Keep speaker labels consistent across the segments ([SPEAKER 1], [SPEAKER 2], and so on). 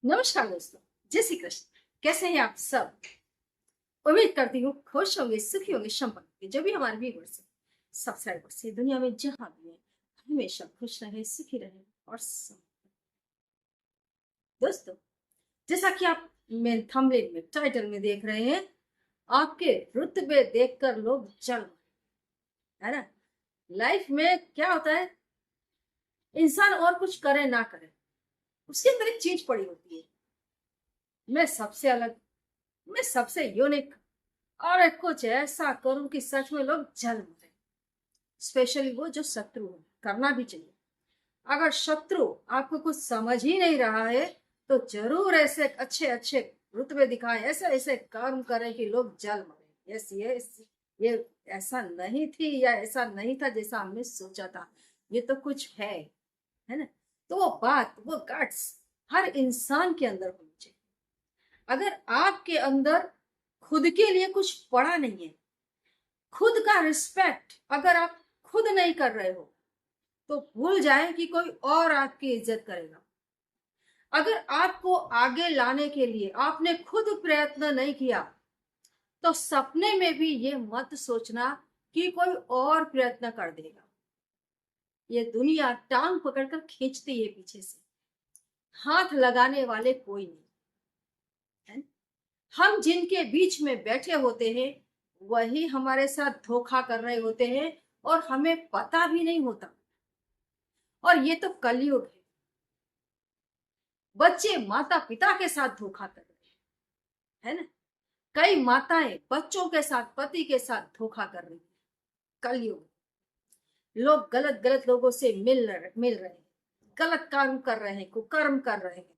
[SPEAKER 1] नमस्कार दोस्तों, जय श्री कृष्ण। कैसे हैं आप सब? उम्मीद करती हूँ खुश होंगे, सुखी होंगे, संपन्न होंगे। जो भी हमारे व्यूअर्स हैं, सब्सक्राइबर्स हैं, दुनिया में जहां भी है, हमेशा खुश रहे, सुखी रहे और दोस्तों, जैसा कि आप मेन थंबनेल में, टाइटल में देख रहे हैं, आपके रुतबे देखकर लोग जल है ना। लाइफ में क्या होता है, इंसान और कुछ करे ना करे, उसके अंदर एक चीज पड़ी होती है, मैं सबसे अलग, मैं सबसे यूनिक, और एक कुछ ऐसा करूं कि सच में लोग जल मरे। स्पेशली वो जो शत्रु है, करना भी चाहिए। अगर शत्रु आपको कुछ समझ ही नहीं रहा है तो जरूर ऐसे अच्छे अच्छे रुतबे दिखाएं, ऐसे ऐसे कर्म करें कि लोग जल मरे। यस ये ऐसा नहीं थी, या ऐसा नहीं था जैसा हमने सोचा था, ये तो कुछ है ना। तो वो बात, वो गट्स हर इंसान के अंदर होनी चाहिए। अगर आपके अंदर खुद के लिए कुछ पड़ा नहीं है, खुद का रिस्पेक्ट अगर आप खुद नहीं कर रहे हो, तो भूल जाए कि कोई और आपकी इज्जत करेगा। अगर आपको आगे लाने के लिए आपने खुद प्रयत्न नहीं किया, तो सपने में भी ये मत सोचना कि कोई और प्रयत्न कर देगा। ये दुनिया टांग पकड़कर खींचती है पीछे से, हाथ लगाने वाले कोई नहीं है। हम जिनके बीच में बैठे होते हैं, वही हमारे साथ धोखा कर रहे होते हैं और हमें पता भी नहीं होता। और ये तो कलयुग है। बच्चे माता पिता के साथ धोखा कर रहे हैं, है ना। कई माताएं बच्चों के साथ, पति के साथ धोखा कर रही है। कलयुग, लोग गलत गलत लोगों से मिल रहे हैं, गलत कर्म कर रहे हैं, कुकर्म कर रहे हैं,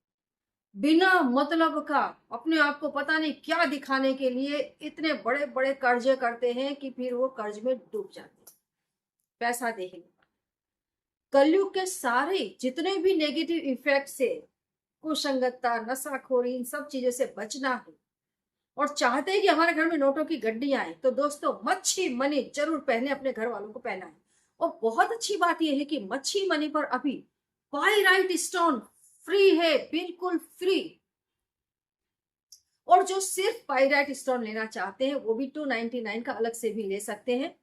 [SPEAKER 1] बिना मतलब का अपने आप को पता नहीं क्या दिखाने के लिए इतने बड़े बड़े कर्जे करते हैं कि फिर वो कर्ज में डूब जाते हैं, पैसा देंगे। कलयुग के सारे जितने भी नेगेटिव इफेक्ट से, कुसंगतता, नशाखोरी, इन सब चीजों से बचना है और चाहते हैं कि हमारे घर में नोटों की गड्डी आए, तो दोस्तों मच्छी मनी जरूर पहने, अपने घर वालों को पहनाएं। और बहुत अच्छी बात यह है कि मच्छी मनी पर अभी पाइराइट स्टोन फ्री है, बिल्कुल फ्री। और जो सिर्फ पाइराइट स्टोन लेना चाहते हैं, वो भी 299 का अलग से भी ले सकते हैं,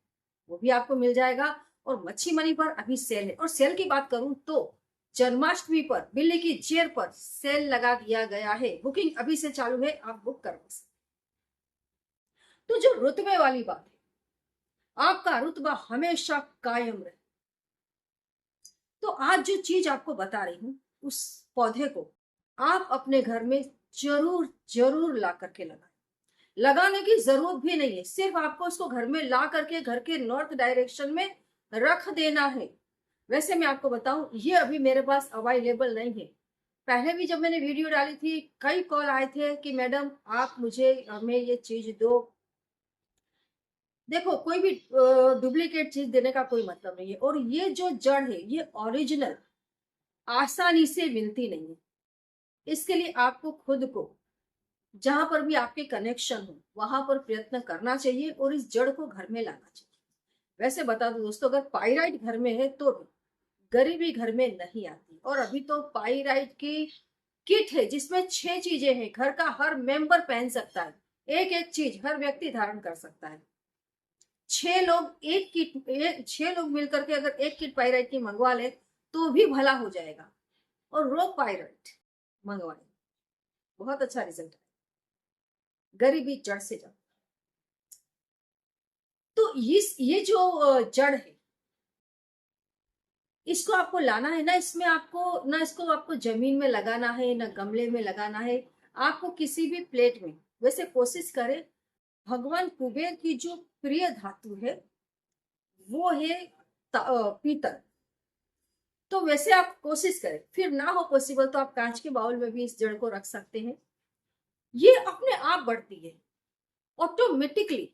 [SPEAKER 1] वो भी आपको मिल जाएगा। और मच्छी मनी पर अभी सेल है। और सेल की बात करूं तो जन्माष्टमी पर, बिल्ली की जेर पर सेल लगा दिया गया है। बुकिंग अभी से चालू है, आप बुक करवा सकते। तो जो रुतबे वाली बात है, आपका रुतबा हमेशा कायम रहे। तो आज जो चीज आपको बता रही हूं, उस पौधे को आप अपने घर में जरूर जरूर ला करके लगाएं। लगाने की जरूरत भी नहीं है, सिर्फ आपको उसको घर में ला करके घर के नॉर्थ डायरेक्शन में रख देना है। वैसे मैं आपको बताऊं, ये अभी मेरे पास अवेलेबल नहीं है। पहले भी जब मैंने वीडियो डाली थी, कई कॉल आए थे कि मैडम आप मुझे, हमें ये चीज दो। देखो, कोई भी डुप्लीकेट चीज देने का कोई मतलब नहीं है। और ये जो जड़ है, ये ओरिजिनल आसानी से मिलती नहीं है। इसके लिए आपको खुद को, जहां पर भी आपके कनेक्शन हो, वहां पर प्रयत्न करना चाहिए और इस जड़ को घर में लाना चाहिए। वैसे बता दो दोस्तों, अगर पाइराइट घर में है तो गरीबी घर में नहीं आती। और अभी तो पाइराइट की किट है जिसमें 6 चीजें हैं, घर का हर मेंबर पहन सकता है, एक एक चीज हर व्यक्ति धारण कर सकता है। 6 लोग मिलकर के अगर एक किट पाइराइट की मंगवा ले तो भी भला हो जाएगा। और रो पाइराइट मंगवाए, बहुत अच्छा रिजल्ट है, गरीबी जड़ से जाए। तो ये जो जड़ है, इसको आपको लाना है ना। इसमें आपको ना, इसको आपको जमीन में लगाना है ना गमले में लगाना है, आपको किसी भी प्लेट में। वैसे कोशिश करें, भगवान कुबेर की जो प्रिय धातु है वो है पीतल। तो वैसे आप कोशिश करें, फिर ना हो पॉसिबल तो आप कांच के बाउल में भी इस जड़ को रख सकते हैं। ये अपने आप बढ़ती है ऑटोमेटिकली,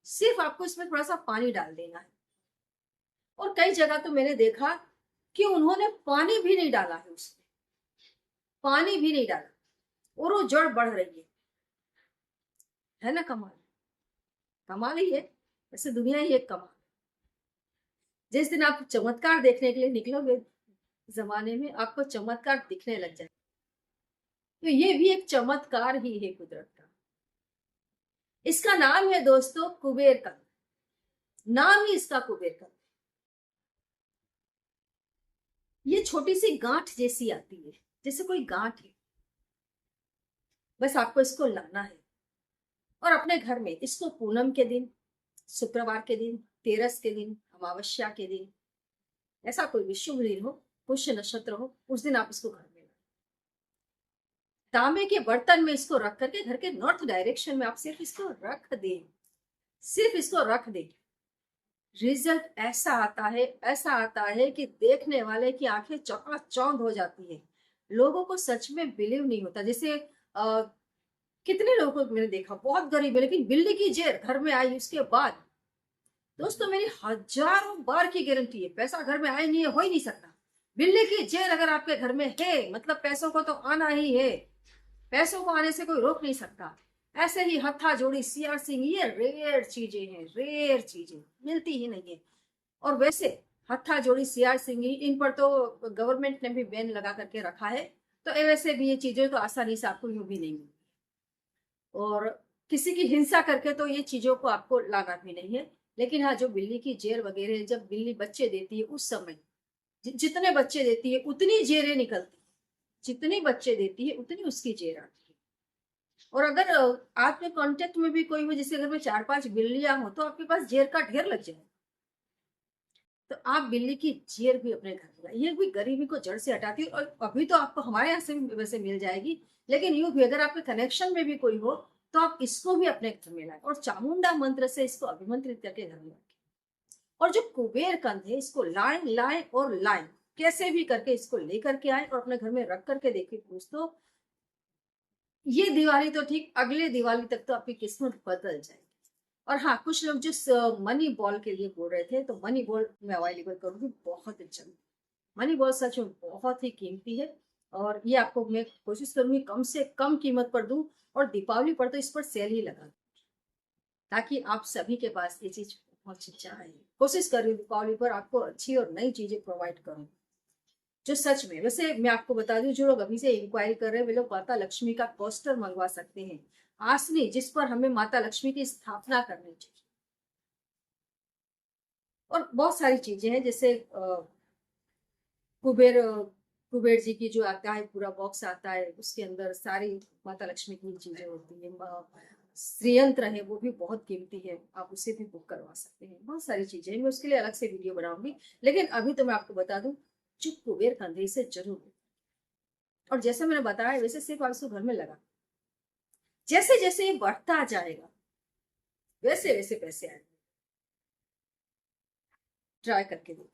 [SPEAKER 1] सिर्फ आपको इसमें थोड़ा सा पानी डाल देना है। और कई जगह तो मैंने देखा कि उन्होंने पानी भी नहीं डाला है, उसमें पानी भी नहीं डाला और वो जड़ बढ़ रही है ना। कमाल, कमाल ही है। वैसे दुनिया ही एक कमाल। जिस दिन आप चमत्कार देखने के लिए निकलोगे जमाने में, आपको चमत्कार दिखने लग जाए। तो ये भी एक चमत्कार ही है कुदरत का। इसका नाम है दोस्तों कुबेर कंद। नाम ही इसका कुबेर कंद। ये छोटी सी गांठ जैसी आती है, जैसे कोई गांठ है। बस आपको इसको लाना है और अपने घर में इसको पूनम के दिन, शुक्रवार के दिन, तेरस के दिन, अमावस्या के दिन, ऐसा कोई भी शुभ दिन हो, पुष्य नक्षत्र हो, उस दिन आप इसको घर में लाएं। तांबे के बर्तन में इसको रख करके घर के नॉर्थ डायरेक्शन में आप सिर्फ इसको रख दें, सिर्फ इसको रख दें। रिजल्ट ऐसा आता है, ऐसा आता है कि देखने वाले की आंखें चौंध हो जाती है। लोगों को सच में बिलीव नहीं होता। जैसे कितने लोगों को मैंने देखा, बहुत गरीब है लेकिन बिल्ली की जेर घर में आई उसके बाद, दोस्तों मेरी हजारों बार की गारंटी है, पैसा घर में आए नहीं है, हो ही नहीं सकता। बिल्ली की जेर अगर आपके घर में है मतलब पैसों को तो आना ही है, पैसों को आने से कोई रोक नहीं सकता। ऐसे ही हत्था जोड़ी सीआर सिंह, ये रेयर चीजें हैं, रेयर चीजें मिलती ही नहीं है। और वैसे हत्था जोड़ी सीआर सिंह, इन पर तो गवर्नमेंट ने भी बैन लगा करके रखा है, तो वैसे भी ये चीजें तो आसानी से आपको यूं भी नहीं मिलती। और किसी की हिंसा करके तो ये चीजों को आपको लाना भी नहीं है। लेकिन हाँ, जो बिल्ली की जेर वगैरह जब बिल्ली बच्चे देती है उस समय जितने बच्चे देती है उतनी जेरें निकलती है, जितनी बच्चे देती है उतनी उसकी जेर आती है। और अगर आपके कांटेक्ट में भी कोई हो, जिसके घर में 4-5 बिल्लियां हो, तो आपके पास जेर का ढेर लग जाए। तो आप बिल्ली की जेर भी अपने घर में, ये भी गरीबी को जड़ से हटाती है। और अभी तो आपको हमारे यहाँ से भी वैसे मिल जाएगी, लेकिन यूं भी अगर आपके कनेक्शन में भी कोई हो तो आप इसको भी अपने घर में लाए और चामुंडा मंत्र से इसको अभिमंत्रित करके घर में रखें। और जो कुबेर कंद है इसको लाएं लाएं और लाएं, कैसे भी करके इसको लेकर के आए और अपने घर में रख करके देखिए दोस्तों, ये दिवाली तो ठीक, अगले दिवाली तक तो आपकी किस्मत बदल जाएगी। और हाँ, कुछ लोग जो मनी बॉल के लिए बोल रहे थे, तो मनी बॉल मैं अवेलेबल करूंगी बहुत जल्द। मनी बॉल सच में बहुत ही कीमती है और ये आपको मैं कोशिश करूंगी कम से कम कीमत पर दूं। और दीपावली पर तो इस पर सेल ही लगा दूं, ताकि आप सभी के पास ये चीज पहुंच जाए। कोशिश कर रही हूँ दीपावली पर आपको अच्छी और नई चीजें प्रोवाइड करूँ, जो सच में। वैसे मैं आपको बता दूं, जो लोग अभी से इंक्वायरी कर रहे हैं वे लोग माता लक्ष्मी का पोस्टर मंगवा सकते हैं, आसनी जिस पर हमें माता लक्ष्मी की स्थापना करनी चाहिए। और बहुत सारी चीजें हैं, जैसे कुबेर कुबेर जी की जो आता है पूरा बॉक्स आता है, उसके अंदर सारी माता लक्ष्मी की चीजें होती है। श्रीयंत्र है वो भी बहुत कीमती है, आप उसे भी बुक करवा सकते हैं। बहुत सारी चीजें हैं, मैं उसके लिए अलग से वीडियो बनाऊंगी। लेकिन अभी तो मैं आपको बता दूं, जो कुबेर कंधे से जरूर, और जैसे मैंने बताया वैसे सिर्फ आप इसको घर में लगा, जैसे जैसे ये बढ़ता जाएगा वैसे वैसे पैसे आएंगे। ट्राई करके देखो।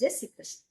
[SPEAKER 1] जय श्री कृष्ण।